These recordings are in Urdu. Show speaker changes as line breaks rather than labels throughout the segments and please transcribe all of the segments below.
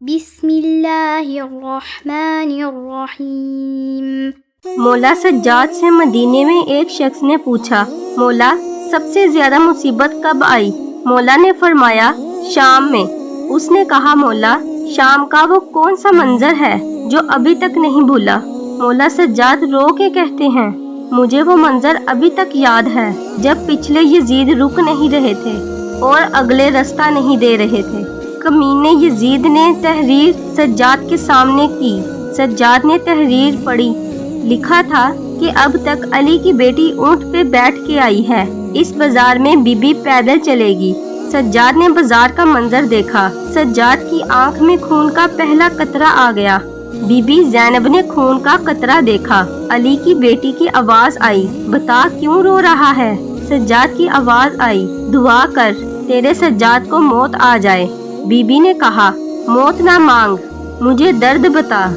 بسم اللہ الرحمن الرحیم۔
مولا سجاد سے مدینے میں ایک شخص نے پوچھا، مولا سب سے زیادہ مصیبت کب آئی؟ مولا نے فرمایا، شام میں۔ اس نے کہا، مولا شام کا وہ کون سا منظر ہے جو ابھی تک نہیں بھولا؟ مولا سجاد رو کے کہتے ہیں، مجھے وہ منظر ابھی تک یاد ہے جب پچھلے یزید رک نہیں رہے تھے اور اگلے رستہ نہیں دے رہے تھے۔ کمینے یزید نے تحریر سجاد کے سامنے کی۔ سجاد نے تحریر پڑھی۔ لکھا تھا کہ اب تک علی کی بیٹی اونٹ پہ بیٹھ کے آئی ہے، اس بازار میں بی بی پیدل چلے گی۔ سجاد نے بازار کا منظر دیکھا۔ سجاد کی آنکھ میں خون کا پہلا قطرہ آ گیا۔ بی بی زینب نے خون کا قطرہ دیکھا۔ علی کی بیٹی کی آواز آئی، بتا کیوں رو رہا ہے؟ سجاد کی آواز آئی، دعا کر تیرے سجاد کو موت آ جائے۔ بی بی نے کہا، موت نہ مانگ، مجھے درد بتا۔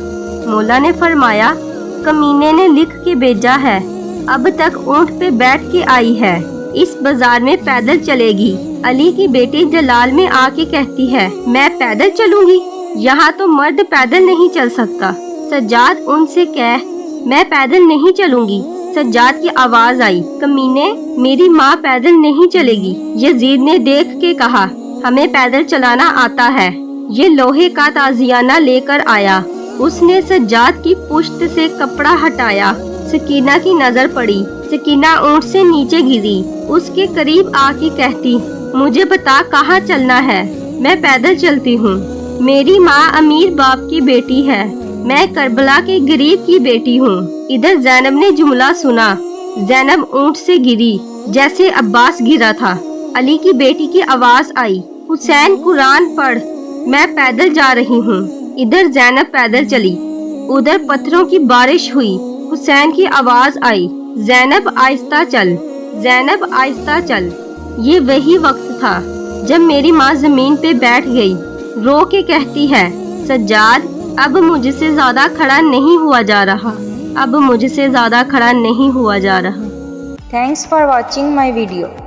مولا نے فرمایا، کمینے نے لکھ کے بھیجا ہے، اب تک اونٹ پہ بیٹھ کے آئی ہے، اس بازار میں پیدل چلے گی۔ علی کی بیٹی جلال میں آ کے کہتی ہے، میں پیدل چلوں گی؟ یہاں تو مرد پیدل نہیں چل سکتا۔ سجاد ان سے کہہ، میں پیدل نہیں چلوں گی۔ سجاد کی آواز آئی، کمینے میری ماں پیدل نہیں چلے گی۔ یزید نے دیکھ کے کہا، ہمیں پیدل چلانا آتا ہے۔ یہ لوہے کا تازیانہ لے کر آیا۔ اس نے سجاد کی پشت سے کپڑا ہٹایا۔ سکینہ کی نظر پڑی۔ سکینہ اونٹ سے نیچے گری۔ اس کے قریب آ کے کہتی، مجھے بتا کہاں چلنا ہے؟ میں پیدل چلتی ہوں۔ میری ماں امیر باپ کی بیٹی ہے، میں کربلا کے غریب کی بیٹی ہوں۔ ادھر زینب نے جملہ سنا۔ زینب اونٹ سے گری جیسے عباس گرا تھا۔ علی کی بیٹی کی آواز آئی، حسین قرآن پڑھ، میں پیدل جا رہی ہوں۔ ادھر زینب پیدل چلی۔ ادھر پتھروں کی بارش ہوئی۔ حسین کی آواز آئی، زینب آہستہ چل، زینب آہستہ چل۔ یہ وہی وقت تھا جب میری ماں زمین پہ بیٹھ گئی، رو کے کہتی ہے، سجاد اب مجھ سے زیادہ کھڑا نہیں ہوا جا رہا، اب مجھ سے زیادہ کھڑا نہیں ہوا جا رہا۔
Thanks for watching my video.